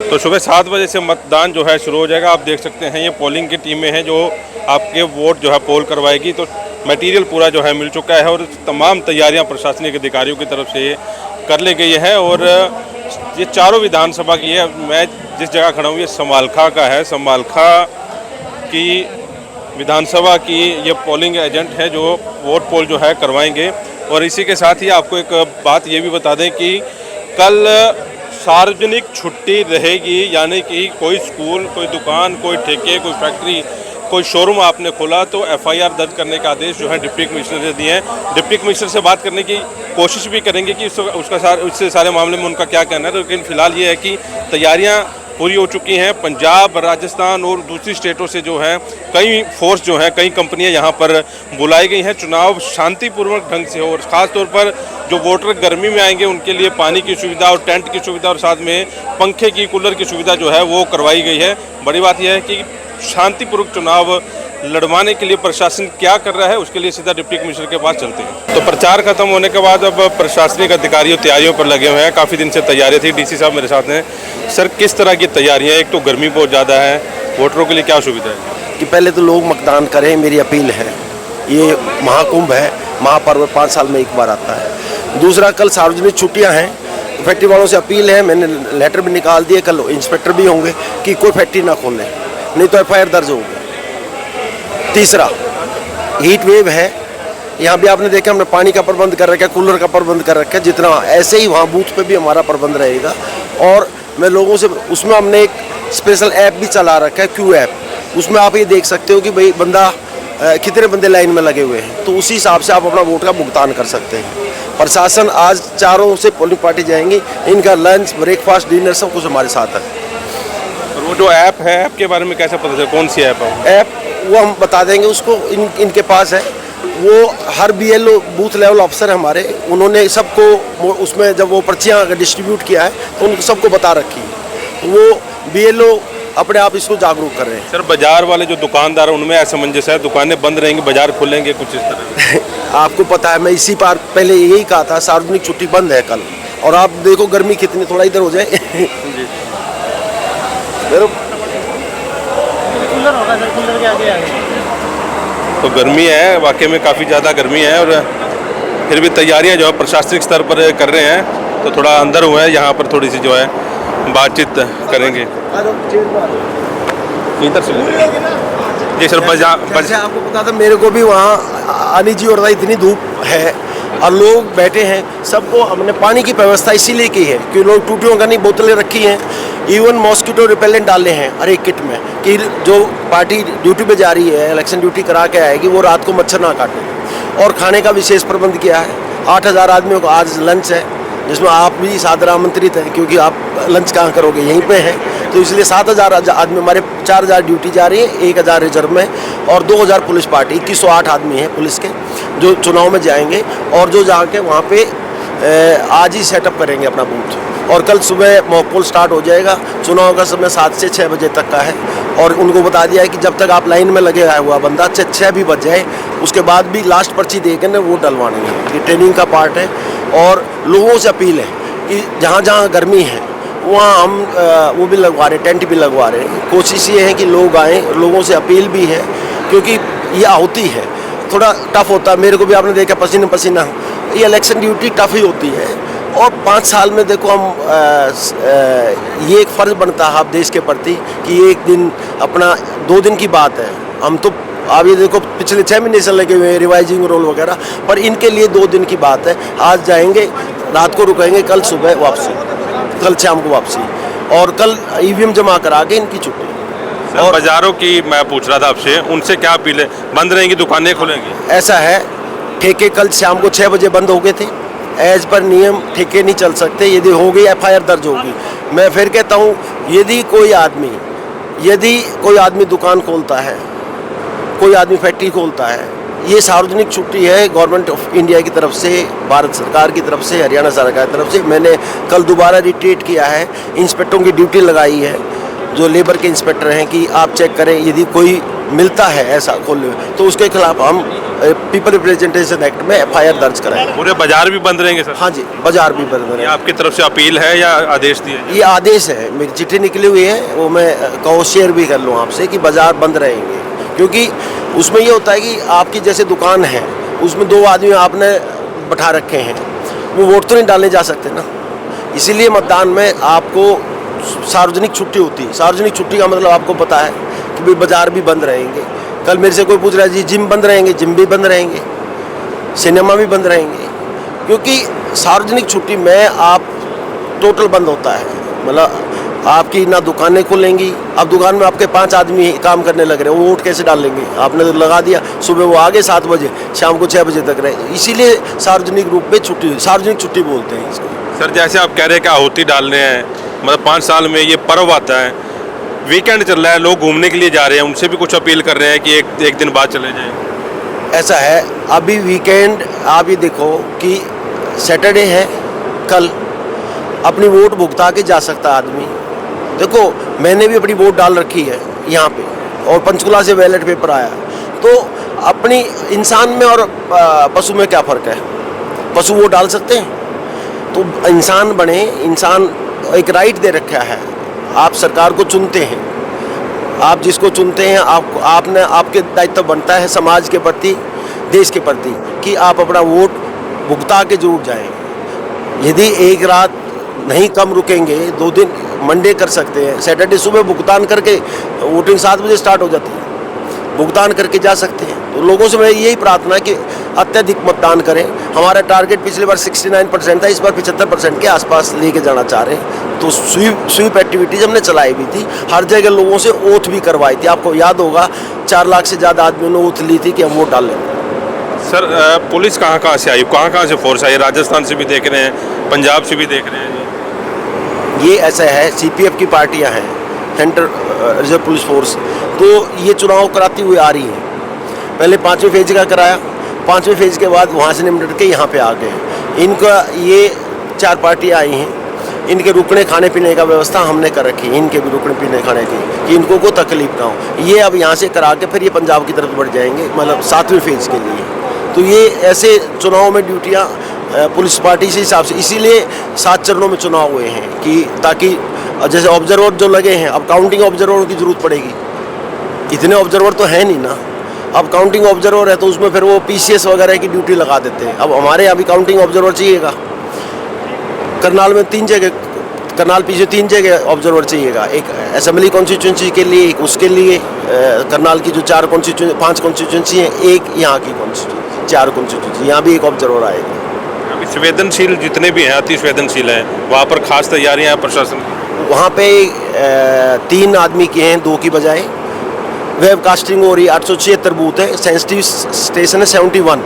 तो सुबह 7 बजे से मतदान जो है शुरू हो जाएगा। आप देख सकते हैं ये पोलिंग की टीमें हैं जो आपके वोट जो है पोल करवाएगी। तो मटेरियल पूरा जो है मिल चुका है और तमाम तैयारियां प्रशासनिक अधिकारियों की तरफ से कर ली गई है। और ये चारों विधानसभा की है। मैं जिस जगह खड़ा हूँ ये समालखा का है। समालखा की विधानसभा की ये पोलिंग एजेंट है जो वोट पोल जो है करवाएंगे। और इसी के साथ ही आपको एक बात ये भी बता दें कि कल सार्वजनिक छुट्टी रहेगी, यानी कि कोई स्कूल, कोई दुकान, कोई ठेके, कोई फैक्ट्री, कोई शोरूम आपने खोला तो एफआईआर दर्ज करने का आदेश जो है डिप्टी कमिश्नर ने दिए हैं। डिप्टी कमिश्नर से बात करने की कोशिश भी करेंगे कि उससे सारे मामले में उनका क्या कहना है। लेकिन फिलहाल ये है कि तैयारियां पूरी हो चुकी हैं। पंजाब, राजस्थान और दूसरी स्टेटों से जो है कई फोर्स जो है, कई कंपनियां यहां पर बुलाई गई हैं। चुनाव शांतिपूर्वक ढंग से हो और ख़ास तौर पर जो वोटर गर्मी में आएंगे उनके लिए पानी की सुविधा और टेंट की सुविधा और साथ में पंखे की, कूलर की सुविधा जो है वो करवाई गई है। बड़ी बात यह है कि शांतिपूर्वक चुनाव लड़वाने के लिए प्रशासन क्या कर रहा है उसके लिए सीधा डिप्टी कमिश्नर के पास चलते हैं। तो प्रचार खत्म होने के बाद अब प्रशासनिक अधिकारियों तैयारियों पर लगे हुए हैं। काफ़ी दिन से तैयारी थी। डीसी साहब मेरे साथ हैं। सर, किस तरह की तैयारियां? एक तो गर्मी बहुत ज़्यादा है, वोटरों के लिए क्या सुविधा है? कि पहले तो लोग मतदान करें, मेरी अपील है। ये महाकुंभ है, महापर्व 5 साल में एक बार आता है। दूसरा, कल सार्वजनिक छुट्टियाँ हैं। फैक्ट्री वालों से अपील है, मैंने लेटर भी निकाल दिए, कल इंस्पेक्टर भी होंगे कि कोई फैक्ट्री ना खोलें, नहीं तो एफआईआर दर्ज होगी। तीसरा, हीट वेव है, यहाँ भी आपने देखा हमने पानी का प्रबंध कर रखा है, कूलर का प्रबंध कर रखा है। जितना ऐसे ही वहाँ बूथ पे भी हमारा प्रबंध रहेगा। और मैं लोगों से, उसमें हमने एक स्पेशल ऐप भी चला रखा है, क्यू ऐप। उसमें आप ये देख सकते हो कि भाई बंदा कितने बंदे लाइन में लगे हुए हैं, तो उसी हिसाब से आप अपना वोट का भुगतान कर सकते हैं। प्रशासन आज चारों से पोलिंग पार्टी जाएंगी, इनका लंच, ब्रेकफास्ट, डिनर सब कुछ हमारे साथ है। वो जो ऐप है, ऐप के बारे में कैसे पता चले? कौन सी ऐप है? ऐप वो हम बता देंगे उसको, इनके पास है। वो हर बीएलओ बूथ लेवल ऑफिसर हमारे, उन्होंने सबको उसमें जब वो पर्चियाँ डिस्ट्रीब्यूट किया है तो उनको सबको बता रखी है। वो बीएलओ अपने आप इसको जागरूक कर रहे हैं। सर, बाजार वाले जो दुकानदार हैं उनमें असमंजस है, दुकानें बंद रहेंगी, बाजार खुलेंगे, कुछ इस तरह? आपको पता है, मैं इसी बार पहले यही कहा था, सार्वजनिक छुट्टी बंद है कल। और आप देखो गर्मी कितनी, थोड़ा इधर हो जाए कूलर के आगे तो गर्मी है, वाकई में काफ़ी ज़्यादा गर्मी है। और फिर भी तैयारियां जो है प्रशासनिक स्तर पर कर रहे हैं। तो थोड़ा अंदर हुए हैं, यहाँ पर थोड़ी सी जो है बातचीत करेंगे। इधर से जी सर। आपको पता था, मेरे को भी वहाँ आनी जी और इतनी धूप है और लोग बैठे हैं। सबको हमने पानी की व्यवस्था इसीलिए की है कि लोग टूटियों का नहीं बोतलें रखी हैं, इवन मॉस्किटो रिपेलेंट डाले हैं हर एक किट में, कि जो पार्टी ड्यूटी पे जा रही है, इलेक्शन ड्यूटी करा के आएगी, वो रात को मच्छर ना काटे। और खाने का विशेष प्रबंध किया है। 8000 आदमियों को आज लंच है, जिसमें आप भी सादर आमंत्रित हैं, क्योंकि आप लंच कहाँ करोगे, यहीं पे है। तो इसलिए 7000 आदमी, हमारे 4000 ड्यूटी जा रही है, 1000 रिजर्व में और 2000 पुलिस पार्टी, 2108 आदमी हैं पुलिस के जो चुनाव में जाएंगे और जो जाके वहाँ पे आज ही सेटअप करेंगे अपना बूथ। और कल सुबह मॉक पोल स्टार्ट हो जाएगा। चुनाव का समय 7 से 6 बजे तक का है। और उनको बता दिया है कि जब तक आप लाइन में लगे हुआ बंदा 6 भी बज जाए, उसके बाद भी लास्ट पर्ची देकर ना वोट डलवाने हैं। ये ट्रेनिंग का पार्ट है। और लोगों से अपील है कि जहाँ जहाँ गर्मी है वहाँ हम वो भी लगवा रहे, टेंट भी लगवा रहे हैं। कोशिश ये है कि लोग आएँ, लोगों से अपील भी है, क्योंकि ये होती है थोड़ा टफ होता है। मेरे को भी आपने देखा पसीना पसीना, ये इलेक्शन ड्यूटी टफ ही होती है। और 5 साल में देखो हम ये एक फ़र्ज़ बनता है आप देश के प्रति कि एक दिन अपना 2 दिन की बात है। हम तो आप ये देखो पिछले 6 महीने से लगे हुए हैं रिवाइजिंग रोल वगैरह, पर इनके लिए 2 दिन की बात है। आज जाएंगे, रात को रुकेंगे, कल सुबह वापसी, कल शाम को वापसी, और कल ईवीएम जमा करा के इनकी छुट्टी। और बाजारों की मैं पूछ रहा था आपसे, उनसे क्या अपील है? बंद रहेंगी, दुकानें खुलेंगी? ऐसा है, ठेके कल शाम को 6 बजे बंद हो गए थे। एज पर नियम ठेके नहीं चल सकते, यदि हो गई एफआईआर दर्ज होगी। मैं फिर कहता हूँ, यदि कोई आदमी दुकान खोलता है, कोई आदमी फैक्ट्री खोलता है, ये सार्वजनिक छुट्टी है गवर्नमेंट ऑफ इंडिया की तरफ से, भारत सरकार की तरफ से, हरियाणा सरकार की तरफ से। मैंने कल दोबारा रिट्रीट किया है, इंस्पेक्टरों की ड्यूटी लगाई है जो लेबर के इंस्पेक्टर हैं, कि आप चेक करें यदि कोई मिलता है ऐसा खोलने में, तो उसके खिलाफ हम पीपल रिप्रेजेंटेशन एक्ट में FIR दर्ज कराएंगे। पूरे बाजार भी बंद रहेंगे सर? हाँ जी, बाजार भी बंद ये रहेंगे। आपकी तरफ से अपील है या आदेश दिए? ये आदेश है, मेरी चिट्ठी निकली हुई है, वो मैं कहो शेयर भी कर लूँ आपसे कि बाजार बंद रहेंगे, क्योंकि उसमें ये होता है कि आपकी जैसे दुकान है उसमें 2 आदमी आपने बैठा रखे हैं, वो वोट तो नहीं डालने जा सकते ना। इसीलिए मतदान में आपको सार्वजनिक छुट्टी होती है। सार्वजनिक छुट्टी का मतलब आपको पता है कि भाई बाजार भी बंद रहेंगे। कल मेरे से कोई पूछ रहा है जी जिम बंद रहेंगे, जिम भी बंद रहेंगे, सिनेमा भी बंद रहेंगे, क्योंकि सार्वजनिक छुट्टी में आप टोटल बंद होता है। मतलब आपकी ना दुकानें खुलेंगी, अब दुकान में आपके 5 आदमी काम करने लग रहे हैं, वो वोट कैसे डाल लेंगे? आपने तो लगा दिया, सुबह वो आगे 7 बजे, शाम को 6 बजे तक रहे। इसीलिए सार्वजनिक रूप में छुट्टी, सार्वजनिक छुट्टी बोलते हैं इसको। सर जैसे आप कह रहे हैं कि आहुति डालने हैं, मतलब 5 साल में ये पर्व आता है, वीकेंड चल रहा है, लोग घूमने के लिए जा रहे हैं, उनसे भी कुछ अपील कर रहे हैं कि एक दिन बाद चले जाएं? ऐसा है, अभी वीकेंड आप ये देखो कि सैटरडे है, कल अपनी वोट भुगता के जा सकता आदमी। देखो मैंने भी अपनी वोट डाल रखी है यहाँ पे, और पंचकुला से बैलेट पेपर आया, तो अपनी इंसान में और पशु में क्या फ़र्क है? पशु वोट डाल सकते हैं, तो इंसान बने, इंसान एक राइट दे रखा है। आप सरकार को चुनते हैं, आप जिसको चुनते हैं आपने आपके दायित्व बनता है समाज के प्रति, देश के प्रति, कि आप अपना वोट भुगता के जरूर जाएं। यदि एक रात नहीं कम रुकेंगे, 2 दिन मंडे कर सकते हैं, सैटरडे सुबह भुगतान करके, वोटिंग 7 बजे स्टार्ट हो जाती है, भुगतान करके जा सकते हैं। तो लोगों से मैं यही प्रार्थना है कि अत्यधिक मतदान करें। हमारा टारगेट पिछले बार 69% था, इस बार 75% के आसपास लेके जाना चाह रहे हैं। तो स्वीप एक्टिविटीज़ हमने चलाई भी थी, हर जगह लोगों से ओथ भी करवाई थी। आपको याद होगा 4 लाख से ज़्यादा आदमियों ने ओथ ली थी कि हम वोट डाल लें। सर पुलिस कहाँ से आई, कहाँ से फोर्स आई? राजस्थान से भी देख रहे हैं, पंजाब से भी देख रहे हैं। ये ऐसा है, CPF की पार्टियां हैं, सेंट्रल रिजर्व पुलिस फोर्स, तो ये चुनाव कराती हुई आ रही हैं। पहले 5वें फेज का कराया, 5वें फेज के बाद वहाँ से निपट के यहाँ पे आ गए। इनका ये 4 पार्टियां आई हैं, इनके रुकने खाने पीने का व्यवस्था हमने कर रखी है, इनके भी रुकने पीने खाने की, कि इनको कोई तकलीफ ना हो। ये अब यहाँ से करा के फिर ये पंजाब की तरफ बढ़ जाएंगे, मतलब 7वें फेज के लिए। तो ये ऐसे चुनाव में ड्यूटियाँ पुलिस पार्टी से हिसाब से, इसीलिए 7 चरणों में चुनाव हुए हैं, कि ताकि जैसे ऑब्जर्वर जो लगे हैं, अब काउंटिंग ऑब्जर्वर की जरूरत पड़ेगी। इतने ऑब्जर्वर तो है नहीं ना, अब काउंटिंग ऑब्जर्वर है तो उसमें फिर वो PCS वगैरह की ड्यूटी लगा देते हैं। अब हमारे यहाँ भी काउंटिंग ऑब्जर्वर चाहिएगा, करनाल में 3 जगह, करनाल पीछे 3 जगह ऑब्जर्वर चाहिएगा, एक असेंबली कॉन्स्टिट्यूंसी के लिए, एक उसके लिए, करनाल की जो 5 कॉन्स्टिट्यूंसी है, एक यहाँ की कॉन्स्टिट्यूंसी, 4 कॉन्स्टिट्यूंसी, यहाँ भी एक ऑब्जर्वर आएगा। अभी संवेदनशील जितने भी हैं, अति संवेदनशील हैं, वहाँ पर खास तैयारियां हैं प्रशासन की? वहाँ पे 3 आदमी की हैं, 2 की बजाय। वेब कास्टिंग हो रही है, 876 बूथ है, सेंसिटिव स्टेशन है 71,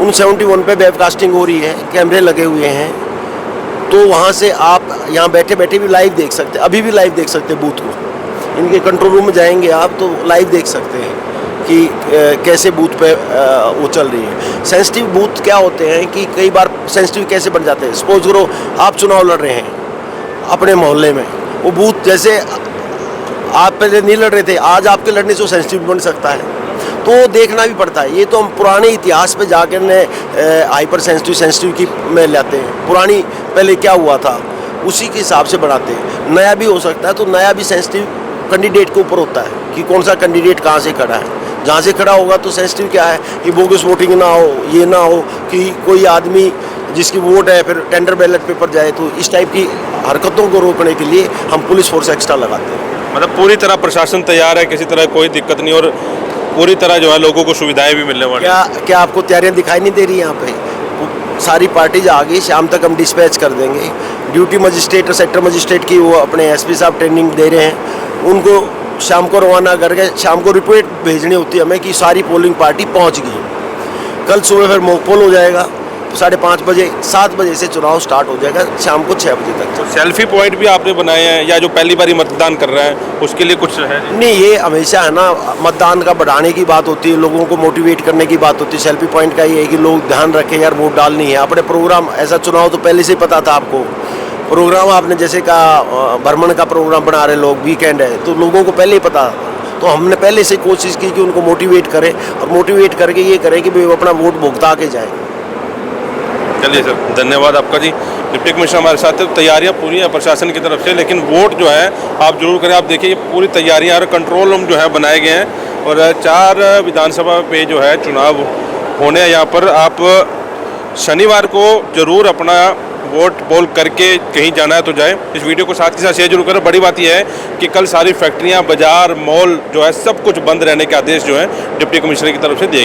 उन 71 पे वेब कास्टिंग हो रही है, कैमरे लगे हुए हैं। तो वहाँ से आप यहाँ बैठे बैठे भी लाइव देख सकते हैं, अभी भी लाइव देख सकते हैं बूथ को। इनके कंट्रोल रूम में जाएंगे आप तो लाइव देख सकते हैं कि कैसे बूथ पे वो चल रही है। सेंसिटिव बूथ क्या होते हैं कि कई बार सेंसिटिव कैसे बन जाते हैं, सपोज करो आप चुनाव लड़ रहे हैं अपने मोहल्ले में, वो बूथ जैसे आप पहले नहीं लड़ रहे थे, आज आपके लड़ने से सेंसिटिव बन सकता है, तो देखना भी पड़ता है। ये तो हम पुराने इतिहास पे जाकर ने हाइपर सेंसिटिव की में लाते हैं, पुरानी पहले क्या हुआ था उसी के हिसाब से बढ़ाते हैं। नया भी हो सकता है, तो नया भी सेंसिटिव कैंडिडेट के ऊपर होता है कि कौन सा कैंडिडेट कहाँ से खड़ा है। जहाँ से खड़ा होगा तो सेंसिटिव क्या है कि बोगस वोटिंग ना हो, ये ना हो कि कोई आदमी जिसकी वोट है फिर टेंडर बैलेट पेपर जाए। तो इस टाइप की हरकतों को रोकने के लिए हम पुलिस फोर्स एक्स्ट्रा लगाते हैं। मतलब पूरी तरह प्रशासन तैयार है, किसी तरह कोई दिक्कत नहीं, और पूरी तरह जो है लोगों को सुविधाएं भी मिलने वाली। क्या आपको तैयारियां दिखाई नहीं दे रही यहाँ पे? सारी पार्टीज आ गई, शाम तक हम डिस्पैच कर देंगे। ड्यूटी मजिस्ट्रेट और सेक्टर मजिस्ट्रेट की वो अपने SP साहब ट्रेनिंग दे रहे हैं, उनको शाम को रवाना करके शाम को रिपोर्ट भेजनी होती है हमें कि सारी पोलिंग पार्टी पहुँच गई। कल सुबह फिर मॉक पोल हो जाएगा, 5:30 बजे, 7 बजे से चुनाव स्टार्ट हो जाएगा, शाम को 6 बजे तक। तो सेल्फी पॉइंट भी आपने बनाए हैं, या जो पहली बारी मतदान कर रहा है उसके लिए कुछ है? नहीं, ये हमेशा है ना, मतदान का बढ़ाने की बात होती है, लोगों को मोटिवेट करने की बात होती है। सेल्फी पॉइंट का ये है कि लोग ध्यान रखें यार, वोट डालनी है। अपने प्रोग्राम ऐसा चुनाव तो पहले से ही पता था आपको, प्रोग्राम आपने जैसे कहा भ्रमण का प्रोग्राम बना रहे लोग, वीकेंड है तो लोगों को पहले ही पता, तो हमने पहले से कोशिश की कि उनको मोटिवेट करें और मोटिवेट करके ये करें कि भाई वो अपना वोट भुगता के जाए। चलिए सर, धन्यवाद आपका जी। डिप्टी कमिश्नर हमारे साथ है। तैयारियां पूरी हैं प्रशासन की तरफ से, लेकिन वोट जो है आप जरूर करें। आप देखिए ये पूरी तैयारियां और कंट्रोल रूम जो है बनाए गए हैं और 4 विधानसभा पे जो है चुनाव होने हैं यहाँ पर। आप शनिवार को जरूर अपना वोट पोल करके कहीं जाना है तो जाए। इस वीडियो को साथ के साथ शेयर जरूर करें। बड़ी बात यह है कि कल सारी फैक्ट्रियाँ, बाजार, मॉल जो है सब कुछ बंद रहने के आदेश जो है डिप्टी कमिश्नर की तरफ से दिए गए।